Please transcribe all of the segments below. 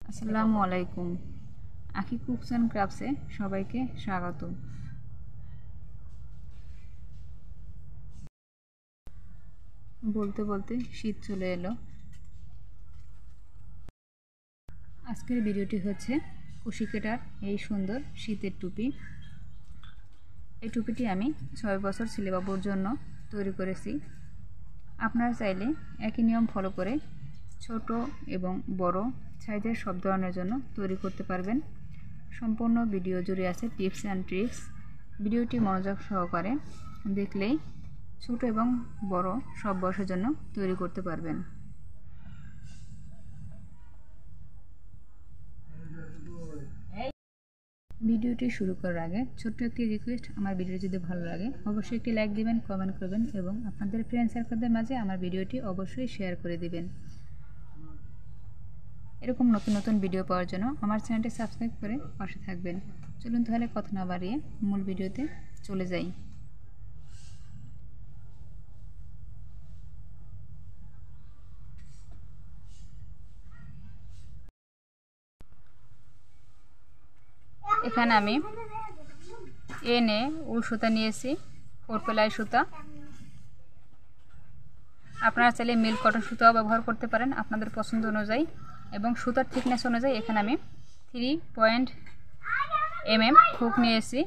আসসালামু আলাইকুম। আখি কুকস অ্যান্ড ক্রাফটসে সবাইকে স্বাগত। বলতে বলতে শীত চলে এলো। আজকের ভিডিওটি হচ্ছে কুশি কাটার এই সুন্দর শীতের টুপি। এই টুপিটি আমি 6 বছর ছেলেবাবুর জন্য তৈরি করেছি। আপনারা চাইলে একই নিয়ম ফলো করে ছোট এবং বড় সাইজের সব ধরনের জন্য তৈরি করতে পারবেন। সম্পূর্ণ ভিডিও জুড়ে আছে টিপস অ্যান্ড ট্রিক্স। ভিডিওটি মনোযোগ সহকারে দেখলেই ছোট এবং বড় সব বয়সের জন্য তৈরি করতে পারবেন। ভিডিওটি শুরু করার আগে ছোট্ট একটি রিকোয়েস্ট, আমার ভিডিও যদি ভালো লাগে অবশ্যই একটি লাইক দিবেন, কমেন্ট করবেন এবং আপনাদের ফ্রেন্ড সার্কেলদের মাঝে আমার ভিডিওটি অবশ্যই শেয়ার করে দিবেন। এরকম নতুন নতুন ভিডিও পাওয়ার জন্য আমার চ্যানেলটি সাবস্ক্রাইব করে পাশে থাকবেন। চলুন তাহলে কথা না বাড়িয়ে মূল ভিডিওতে চলে যাই। এখানে আমি এনে উল সুতা নিয়েছি, 4 প্লাই সুতা। আপনারা চাইলে মিল কটন সুতাও ব্যবহার করতে পারেন আপনাদের পছন্দ অনুযায়ী, এবং সুতার থিকনেস অনুযায়ী এখানে আমি 3 mm হুক নিয়েছি,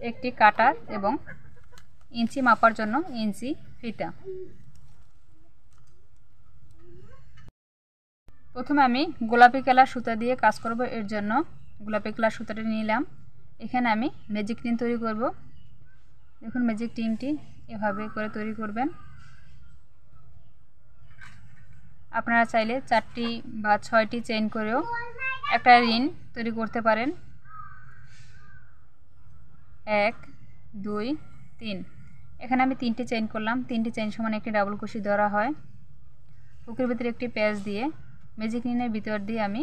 একটি কাটার এবং ইঞ্চি মাপার জন্য ইঞ্চি ফিতা। প্রথমে আমি গোলাপি কালার সুতা দিয়ে কাজ করব। এর জন্য গোলাপি কালার সুতাটা নিলাম। এখানে আমি ম্যাজিক টিন তৈরি করব। দেখুন ম্যাজিক টিনটি এভাবে করে তৈরি করবেন। আপনারা চাইলে 4টি বা 6টি চেইন করেও একটা রিং তৈরি করতে পারেন। 1 2 3। এখানে আমি 3টি চেইন করলাম। 3টি চেইন সমান একটি ডাবল কুশি ধরা হয়। হুকের ভিতরে একটি প্যাচ দিয়ে ম্যাজিক রিনের ভিতর দিয়ে আমি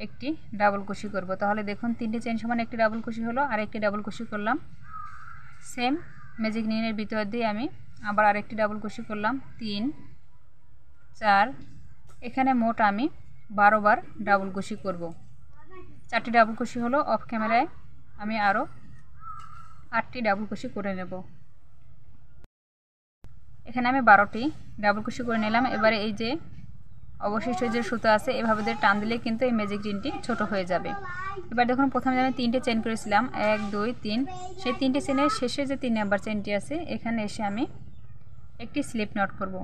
একটি ডাবল কুশি করব। তাহলে দেখুন 3টি চেইন সমান একটি ডাবল কুশি হলো, আর একটি ডাবল কুশি করলাম। সেম ম্যাজিক রিনের ভিতর দিয়ে আমি আবার আরেকটি ডাবল কুশি করলাম। 3 4। এখানে মোট আমি 12 বার ডাবল কুশি করব। 4টি ডাবল কুশি হলো। অফ ক্যামেরায় আমি আরও 8টি ডাবল কুশি করে নেব। এখানে আমি 12টি ডাবল কুশি করে নিলাম। এবারে এই যে অবশিষ্ট যে সুতা আছে এভাবে দিয়ে টান দিলে কিন্তু এই ম্যাজিক রিনটি ছোট হয়ে যাবে। এবার দেখুন প্রথমে আমি 3টে চেইন করেছিলাম, 1 2 3। সেই 3টে চেইনের শেষে যে 3 নাম্বার চেইনটি আছে এখানে এসে আমি একটি স্লিপ নট করব।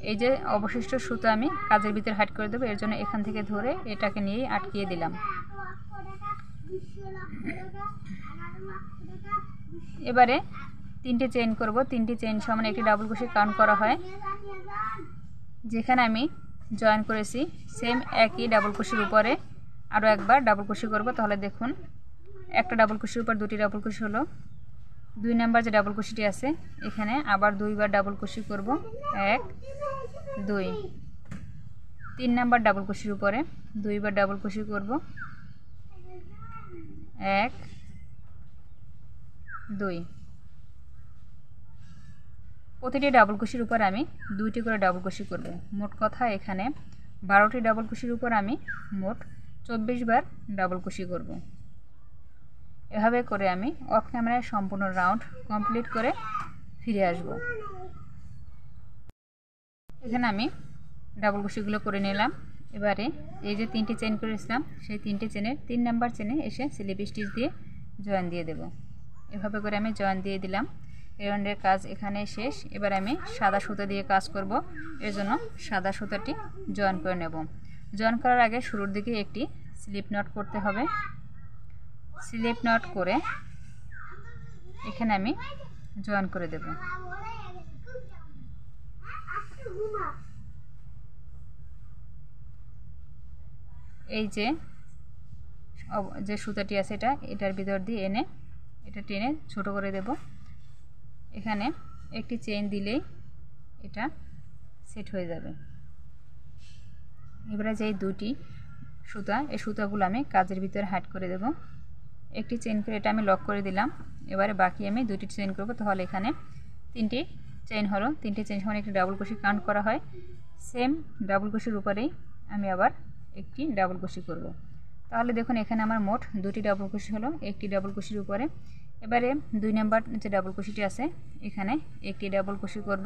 এই যে অবশিষ্ট সুতা আমি কাজের ভিতরে হাইড করে দেবো, এর জন্য এখান থেকে ধরে এটাকে নিয়েই আটকিয়ে দিলাম। এবারে 3টে চেইন করব। 3টি চেইন সমান একটি ডাবল কুশি কাউন্ট করা হয়। যেখানে আমি জয়েন করেছি সেম একই ডাবল কুশির উপরে আরও একবার ডাবল কুশি করব। তাহলে দেখুন একটা ডাবল কুশির উপর 2টি ডাবল কুশি হলো। 2 নাম্বার যে ডাবল কুশিটি আছে এখানে আবার 2বার ডাবল কুশি করব। 1 2। 3 নাম্বার ডাবল কুশির উপরে 2বার ডাবল কুশি করব। 1 2। প্রতিটি ডাবল কুশির উপর আমি 2টি করে ডাবল কুশি করব। মোট কথা এখানে 12টি ডাবল কুশির উপর আমি মোট 24 বার ডাবল কুশি করব। এভাবে করে আমি অফ ক্যামেরায় সম্পূর্ণ রাউন্ড কমপ্লিট করে ফিরে আসব। এখানে আমি ডাবল কুশিগুলো করে নিলাম। এবারে এই যে 3টি চেইন করেছিলাম সেই 3টি চেনের 3 নাম্বার চেনে এসে স্লিপ স্টিচ দিয়ে জয়েন দিয়ে দেব। এভাবে করে আমি জয়েন দিয়ে দিলাম। এই রাউন্ডের কাজ এখানে শেষ। এবার আমি সাদা সুতা দিয়ে কাজ করব। এর জন্য সাদা সুতাটি জয়েন করে নেব। জয়েন করার আগে শুরুর দিকে একটি স্লিপ নট করতে হবে। স্লিপ নট করে এখানে আমি জয়েন করে দেব। এই যে সুতাটি আছে এটার ভিতর দিয়ে এনে এটা টেনে ছোট করে দেব। এখানে একটি চেইন দিলেই এটা সেট হয়ে যাবে। এবারে যেই 2টি সুতা এই সুতাগুলো আমি কাজের ভিতরে হাইড করে দেব। একটি চেইন করে এটা আমি লক করে দিলাম। এবারে বাকি আমি 2টি চেইন করব। তাহলে এখানে 3টি চেইন হলো। 3টি চেইন সমান একটি ডাবল কুশি কাউন্ট করা হয়। সেম ডাবল কুশির উপরেই আমি আবার একটি ডাবল কুশি করব। তাহলে দেখুন এখানে আমার মোট দুটি ডাবল কুশি হলো, একটি ডাবল কুশির উপরে। এবারে 2 নাম্বার যে ডাবল কুশিটি আছে এখানে একটি ডাবল কুশি করব।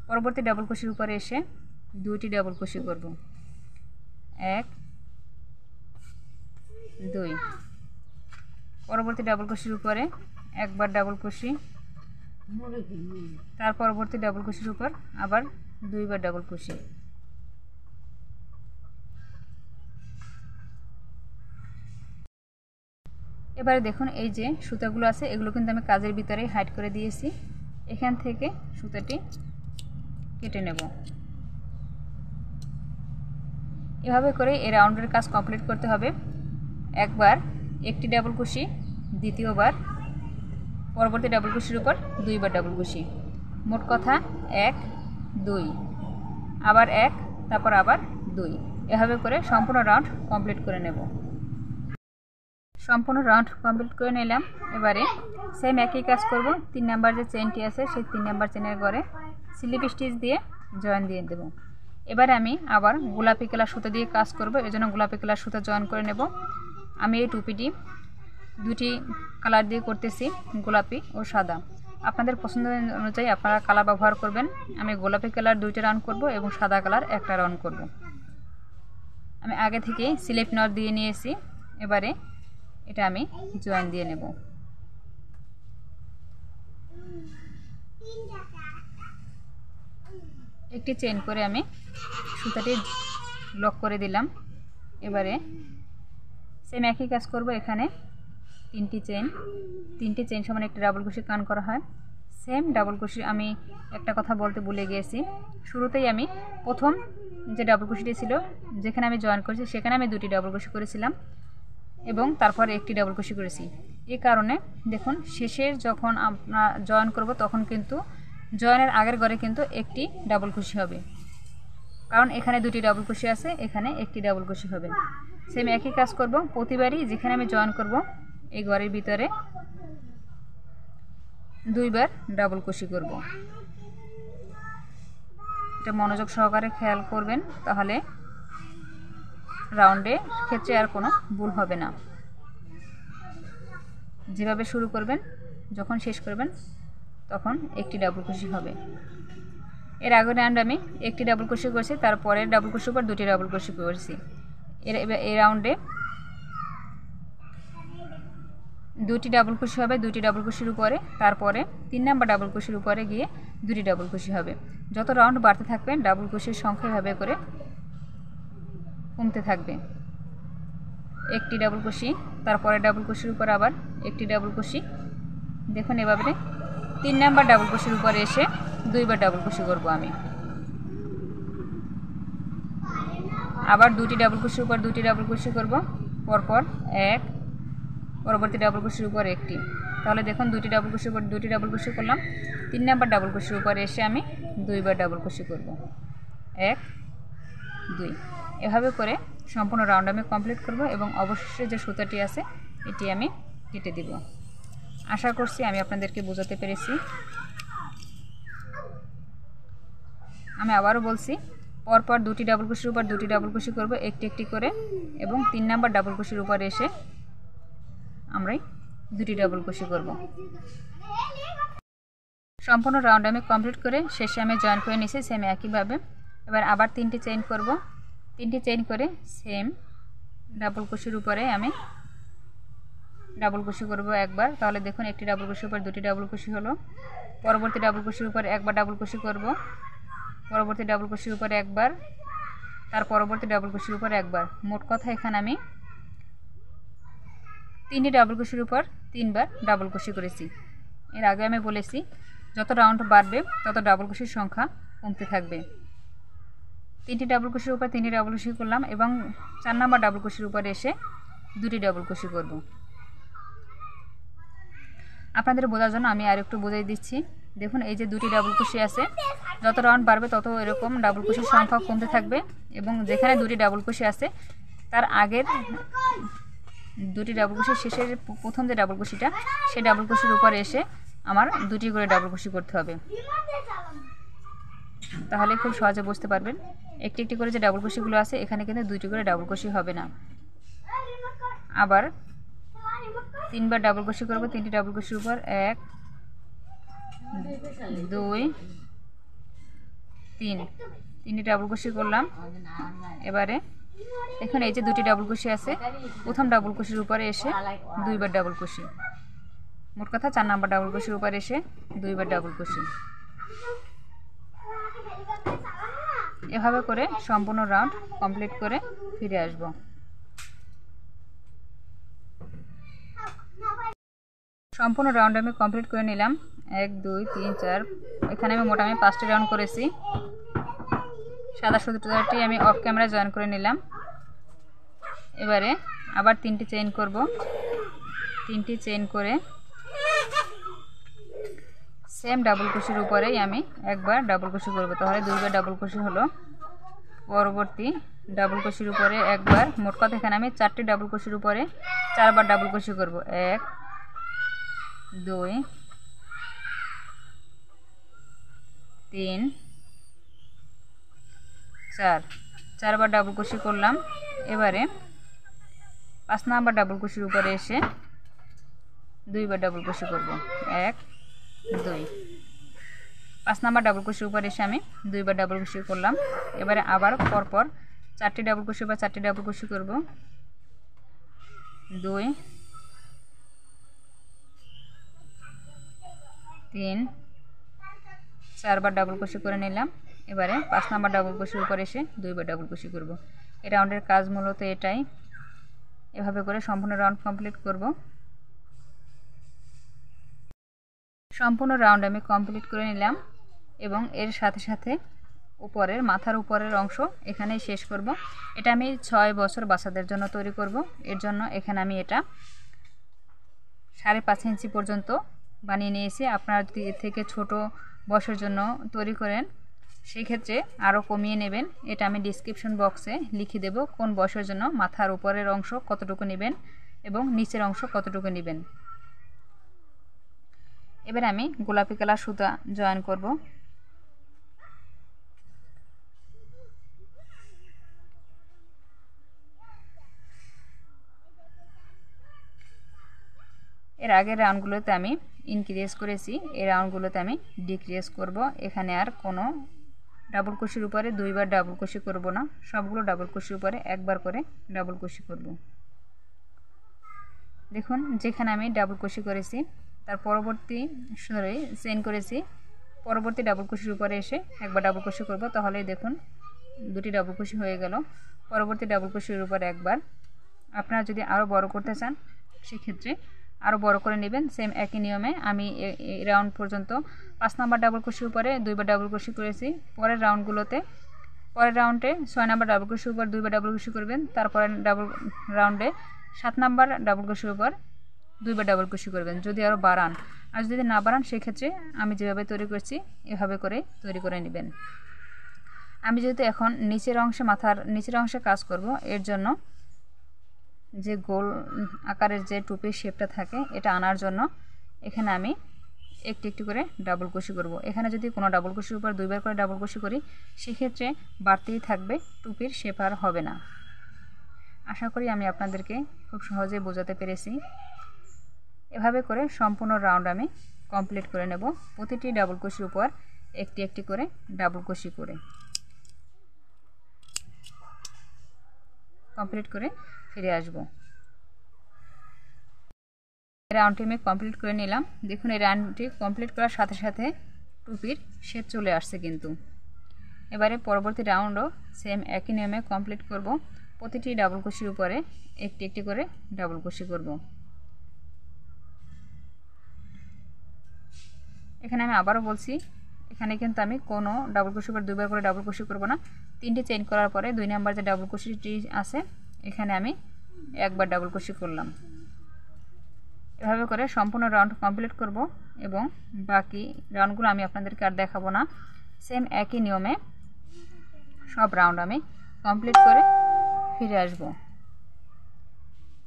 পরবর্তী ডাবল কুশির উপরে এসে দুইটি ডাবল কুশি করব, 1 2। পরবর্তী ডাবল কুশির উপরে একবার ডাবল কুশি, তার পরবর্তী ডাবল কুশির উপর আবার 2 বার ডাবল কুশি। এবারে দেখুন এই যে সুতাগুলো আছে এগুলো কিন্তু আমি কাজের ভিতরে হাইড করে দিয়েছি। এখান থেকে সুতাটি কেটে নেব। এভাবে করে এই রাউন্ডের কাজ কমপ্লিট করতে হবে। একবার একটি ডাবল কুশি, দ্বিতীয়বার পরবর্তী ডাবল কুশির উপর 2 বার ডাবল কুশি, মোট কথা 1 2, আবার 1, তারপর আবার 2। এভাবে করে সম্পূর্ণ রাউন্ড কমপ্লিট করে নেব। সম্পূর্ণ রাউন্ড কমপ্লিট করে নিলাম। এবারে সেম একই কাজ করব। 3 নাম্বার যে চেনটি আছে সেই 3 নাম্বার চেনের ঘরে স্লিপ স্টিচ দিয়ে জয়েন দিয়ে দেব। এবারে আমি আবার গোলাপি কালার সুতা দিয়ে কাজ করব, এজন্য গোলাপি কালার সুতা জয়েন করে নেব। আমি এই টুপিটি দুটি কালার দিয়ে করতেছি, গোলাপি ও সাদা। আপনাদের পছন্দ অনুযায়ী আপনারা কালার ব্যবহার করবেন। আমি গোলাপি কালার 2টা রাউন্ড করব এবং সাদা কালার 1টা রাউন্ড করব। আমি আগে থেকেই স্লিপ নট দিয়ে নিয়েছি। এবারে এটা আমি জয়েন দিয়ে নেব। একটি চেইন করে আমি সুতাটি লক করে দিলাম। এবারে সেম একই কাজ করব। এখানে 3টি চেইন সমান একটি ডাবল কুশি কান করা হয়। সেম ডাবল কুশি আমি একটা কথা বলতে ভুলে গিয়েছি। শুরুতেই আমি প্রথম যে ডাবল কুশিটি ছিল যেখানে আমি জয়েন করেছি সেখানে আমি 2টি ডাবল কুশি করেছিলাম এবং তারপর একটি ডাবল কুশি করেছি। এই কারণে দেখুন শেষের যখন আমরা জয়েন করব তখন কিন্তু জয়েনের আগের ঘরে কিন্তু একটি ডাবল কুশি হবে, কারণ এখানে 2টি ডাবল কুশি আছে, এখানে একটি ডাবল কুশি হবে। সেম একই কাজ করব। প্রতিবারই যেখানে আমি জয়েন করব এই ঘরের ভিতরে 2 বার ডাবল কুশি করব। এটা মনোযোগ সহকারে খেয়াল করবেন, তাহলে রাউন্ডে ক্ষেত্রে আর কোনো ভুল হবে না। যেভাবে শুরু করবেন যখন শেষ করবেন তখন একটি ডাবল কুশি হবে। এর আগের রাউন্ড আমি একটি ডাবল কুশি করেছি, তারপরে ডাবল কুশির উপর 2টি ডাবল কুশি করেছি। এই রাউন্ডে 2টি ডাবল কুশি হবে, 2টি ডাবল কুশির উপরে, তারপরে 3 নাম্বার ডাবল কুশির উপরে গিয়ে 2টি ডাবল কুশি হবে। যত রাউন্ড বাড়তে থাকবে ডাবল কুশির সংখ্যা এভাবে করে কমতে থাকবে। একটি ডাবল কুশি, তারপরে ডাবল কুশির উপর আবার একটি ডাবল কুশি। দেখুন এভাবে 3 নাম্বার ডাবল কুশির উপরে এসে 2 বার ডাবল কুশি করব আমি। আবার 2টি ডাবল কুশির উপর 2টি ডাবল কুশি করব, পরপর 1, পরবর্তী ডাবল কুশির উপর একটি। তাহলে দেখুন 2টি ডাবল কুশির উপর 2টি ডাবল কুশি করলাম। 3 নাম্বার ডাবল কুশির উপরে এসে আমি 2 বার ডাবল কুশি করব, 1 2। এভাবে করে সম্পূর্ণ রাউন্ড আমি কমপ্লিট করব এবং অবশেষে যে সুতাটি আছে এটি আমি কেটে দিব। আশা করছি আমি আপনাদেরকে বোঝাতে পেরেছি। আমি আবারও বলছি, পরপর 2টি ডাবল কুশির উপর 2টি ডাবল কুশি করব একটি একটি করে এবং 3 নাম্বার ডাবল কুশির উপর এসে আমরাই 2টি ডাবল কুশি করব। সম্পূর্ণ রাউন্ড আমি কমপ্লিট করে শেষে আমি জয়েন করে নিয়েছি সেম একইভাবে। এবার আবার 3টি চেইন করব। 3টি চেইন করে সেম ডাবল কুশির উপরে আমি ডাবল কুশি করব একবার। তাহলে দেখুন একটি ডাবল কুশির উপর 2টি ডাবল কুশি হলো। পরবর্তী ডাবল কুশির উপর একবার ডাবল কুশি করব, পরবর্তী ডাবল কুশির উপর একবার, তার পরবর্তী ডাবল কুশির উপর একবার। মোট কথা এখানে আমি 3টি ডাবল কুশির উপর 3 বার ডাবল কুশি করেছি। এর আগে আমি বলেছি যত রাউন্ড বাড়বে তত ডাবল কুশির সংখ্যা কমতে থাকবে। 3টি ডাবল কুশির উপর 3টি ডাবল কুশি করলাম এবং 4 নাম্বার ডাবল কুশির উপর এসে 2টি ডাবল কুশি করব। আপনাদের বোঝার জন্য আমি আরেকটু বোঝাই দিচ্ছি। দেখুন এই যে 2টি ডাবল কুশি আছে, যত রাউন্ড বাড়বে তত এরকম ডাবল কুশির সংখ্যা কমতে থাকবে এবং যেখানে 2টি ডাবল কুশি আছে তার আগের 2টি ডাবল কুশির শেষের প্রথম যে ডাবল কুশিটা সেই ডাবল কুশির উপরে এসে আমার 2টি করে ডাবল কুশি করতে হবে। তাহলে খুব সহজে বুঝতে পারবেন। একটি একটি করে যে ডাবল কুশিগুলো আছে এখানে কিন্তু দুইটি করে ডাবল কুশি হবে না। আবার 3বার ডাবল কুশি করব। 3টি ডাবল কুশির উপর 1 2 3 3টি ডাবল কুশি করলাম। এবারে এখন এই যে দুটি ডাবল কুশি আছে, প্রথম ডাবল কুশির উপরে এসে 2বার ডাবল কুশি, মোট কথা 4 নাম্বার ডাবল কুশির উপর এসে 2বার ডাবল কুশি। এভাবে করে সম্পূর্ণ রাউন্ড কমপ্লিট করে ফিরে আসব। সম্পূর্ণ রাউন্ড আমি কমপ্লিট করে নিলাম। 1 2 3 4, এখানে আমি মোটামুটি 5টি রাউন্ড করেছি। সাদা সুতোটি আমি অফ ক্যামেরা জয়েন করে নিলাম। এবারে আবার 3টি চেইন করব। 3টি চেইন করে সেম ডাবল কুশির উপরেই আমি একবার ডাবল কুশি করব, তাহলে 2বার ডাবল কুশি হলো। পরবর্তী ডাবল কুশির উপরে একবার, মোট কথা এখানে আমি 4টি ডাবল কুশির উপরে 4বার ডাবল কুশি করব। 1 2 3 4, 4বার ডাবল কুশি করলাম। এবারে 5 নাম্বার ডাবল কুশির উপরে এসে 2বার ডাবল কুশি করব। 1 2, 5 নাম্বার ডাবল কুশির উপরে এসে আমি 2বার ডাবল কুশি করলাম। এবারে আবার পরপর 4টি ডাবল কুশি বা 4টি ডাবল কুশি করব। 2 3 4বার ডাবল কুশি করে নিলাম। এবারে 5 নাম্বার ডাবল কুশির উপরে এসে 2বার ডাবল কুশি করব। এই রাউন্ডের কাজ মূলত এটাই। এভাবে করে সম্পূর্ণ রাউন্ড কমপ্লিট করব। সম্পূর্ণ রাউন্ড আমি কমপ্লিট করে নিলাম এবং এর সাথে সাথে উপরের মাথার উপরের অংশ এখানেই শেষ করব। এটা আমি 6 বছর বাচ্চাদের জন্য তৈরি করব। এর জন্য এখানে আমি এটা 5.5 ইঞ্চি পর্যন্ত বানিয়ে নিয়েছি। আপনারা যদি এর থেকে ছোট বয়সের জন্য তৈরি করেন সেই ক্ষেত্রে আরও কমিয়ে নেবেন। এটা আমি ডেসক্রিপশন বক্সে লিখে দেব কোন বয়সের জন্য মাথার উপরের অংশ কতটুকু নেবেন এবং নিচের অংশ কতটুকু নেবেন। এবার আমি গোলাপি কালার সুতা জয়েন করব। এর আগের রাউন্ডগুলোতে আমি ইনক্রিজ করেছি, এই রাউন্ডগুলোতে আমি ডিক্রিজ করব। এখানে আর কোনো ডাবল কুশির উপরে 2বার ডাবল কুশি করব না, সবগুলো ডাবল কুশির উপরে একবার করে ডাবল কুশি করব। দেখুন যেখানে আমি ডাবল কুশি করেছি তার পরবর্তী চেইন করেছি, পরবর্তী ডাবল কুশির উপরে এসে একবার ডাবল কুশি করব, তাহলেই দেখুন দুটি ডাবল কুশি হয়ে গেল। পরবর্তী ডাবল কুশির উপর একবার। আপনারা যদি আরও বড় করতে চান সেক্ষেত্রে আরও বড় করে নেবেন। সেম একই নিয়মে আমি এই রাউন্ড পর্যন্ত 5 নাম্বার ডাবল কুশির উপরে 2বার ডাবল কুশি করেছি। পরের রাউন্ডে 6 নাম্বার ডাবল কুশির উপর 2বার ডাবল কুশি করবেন। তারপরে রাউন্ডে 7 নাম্বার ডাবল কুশির উপর 2বার ডাবল কুশি করবেন যদি আরও বাড়ান। আর যদি না বাড়ান সেক্ষেত্রে আমি যেভাবে তৈরি করছি এভাবে করে তৈরি করে নেবেন। আমি যেহেতু এখন মাথার নিচের অংশে কাজ করব, এর জন্য যে গোল আকারের যে টুপির শেপটা থাকে এটা আনার জন্য এখানে আমি একটি একটি করে ডাবল কুশি করব। এখানে যদি কোনো ডাবল কুশির উপর 2বার করে ডাবল কুশি করি সেক্ষেত্রে বাড়তেই থাকবে, টুপির শেপ আর হবে না। আশা করি আমি আপনাদেরকে খুব সহজে বোঝাতে পেরেছি। এভাবে করে সম্পূর্ণ রাউন্ড আমি কমপ্লিট করে নেব, প্রতিটি ডাবল কুশির উপর একটি একটি করে ডাবল কুশি করে কমপ্লিট করে ফিরে আসব। রাউন্ডটি আমি কমপ্লিট করে নিলাম। দেখুন এই রাউন্ডটি কমপ্লিট করার সাথে সাথে টুপির শেপ চলে আসছে কিন্তু। এবারে পরবর্তী রাউন্ডও সেম একই নিয়মে কমপ্লিট করব, প্রতিটি ডাবল কুশির উপরে একটি একটি করে ডাবল কুশি করব। এখানে আমি আবারও বলছি, এখানে কিন্তু আমি কোনো ডাবল কুশির উপর 2বার করে ডাবল কুশি করব না। 3টি চেইন করার পরে 2 নাম্বার যে ডাবল কুশিটি আছে এখানে আমি একবার ডাবল কুশি করলাম। এভাবে করে সম্পূর্ণ রাউন্ড কমপ্লিট করব এবং বাকি রাউন্ডগুলো আমি আপনাদেরকে আর দেখাবো না। সেম একই নিয়মে সব রাউন্ড আমি কমপ্লিট করে ফিরে আসব।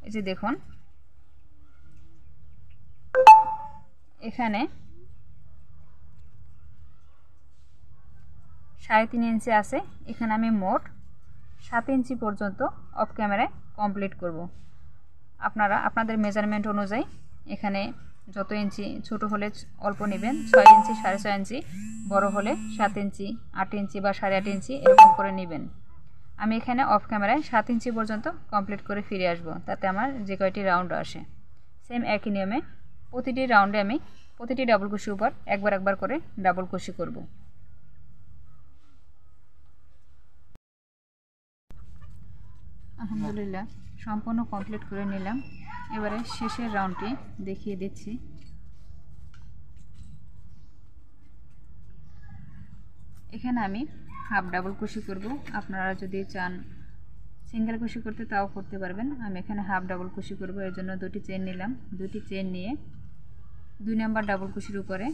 এই যে দেখুন এখানে 3.5 ইঞ্চি আছে, এখানে আমি মোট 7 ইঞ্চি পর্যন্ত অফ ক্যামেরায় কমপ্লিট করব। আপনারা আপনাদের মেজারমেন্ট অনুযায়ী এখানে যত ইঞ্চি ছোট হলে অল্প নেবেন, 6 ইঞ্চি 6.5 ইঞ্চি, বড় হলে 7 ইঞ্চি 8 ইঞ্চি বা 8.5 ইঞ্চি এরকম করে নেবেন। আমি এখানে অফ ক্যামেরায় 7 ইঞ্চি পর্যন্ত কমপ্লিট করে ফিরে আসব, তাতে আমার যে কয়টি রাউন্ড আসে। সেম একই নিয়মে প্রতিটি রাউন্ডে আমি প্রতিটি ডাবল কুশির উপর একবার করে ডাবল কুশি করব। আলহামদুলিল্লাহ সম্পূর্ণ কমপ্লিট করে নিলাম। এবারে শেষের রাউন্ডটি দেখিয়ে দিচ্ছি। এখানে আমি হাফ ডাবল কুশি করব। আপনারা যদি চান সিঙ্গেল কুশি করতে তাও করতে পারবেন। আমি এখানে হাফ ডাবল কুশি করব, এর জন্য দুটি চেন নিলাম। দুটি চেন নিয়ে 2 নাম্বার ডাবল কুশির উপরে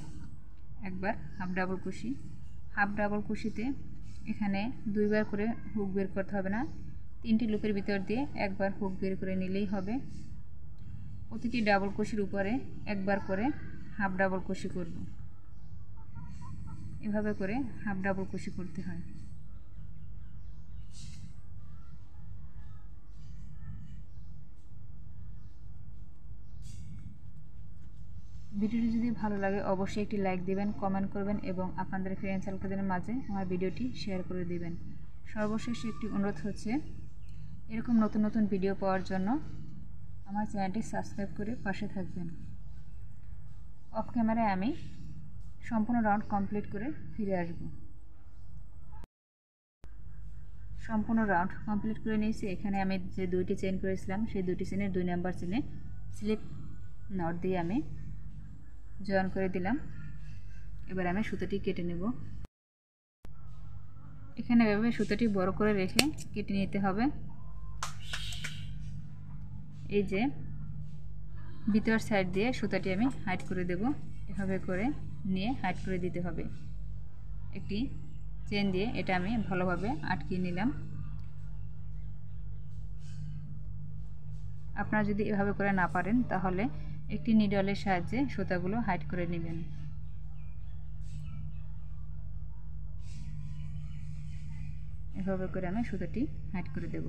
একবার হাফ ডাবল কুশি। হাফ ডাবল কুশিতে এখানে 2 বার করে হুক বের করতে হবে না, 3টি লুপের ভিতর দিয়ে একবার হুক বের করে নিলেই হবে। প্রতিটি ডাবল কুশির উপরে একবার করে হাফ ডাবল কুশি করব। এভাবে করে হাফ ডাবল কুশি করতে হয়। ভিডিওটি যদি ভালো লাগে অবশ্যই একটি লাইক দিবেন, কমেন্ট করবেন এবং আপনাদের ফ্রেন্ড সার্কেলদের মাঝে আমার ভিডিওটি শেয়ার করে দিবেন। সর্বশেষ একটি অনুরোধ হচ্ছে, এরকম নতুন নতুন ভিডিও পাওয়ার জন্য আমার চ্যানেলটি সাবস্ক্রাইব করে পাশে থাকবেন। অফ ক্যামেরায় আমি সম্পূর্ণ রাউন্ড কমপ্লিট করে ফিরে আসব। সম্পূর্ণ রাউন্ড কমপ্লিট করে নিয়েছি। এখানে আমি যে 2টি চেইন করেছিলাম সেই 2টি চেইনের 2 নাম্বার চেইনে স্লিপ নট দিয়ে আমি জয়েন করে দিলাম। এবার আমি সুতোটি কেটে নেব। এখানে এভাবে সুতোটি বড় করে রেখে কেটে নিতে হবে। এই যে ভিতর সাইড দিয়ে সুতোটি আমি হাইড করে দেব। এভাবে করে নিয়ে হাইড করে দিতে হবে। একটি চেন দিয়ে এটা আমি ভালোভাবে আটকিয়ে নিলাম। আপনারা যদি এভাবে করে না পারেন তাহলে একটি নিডলের সাহায্যে সুতাগুলো হাইড করে নেবেন। এভাবে করে আমি সুতোটি হাইড করে দেব।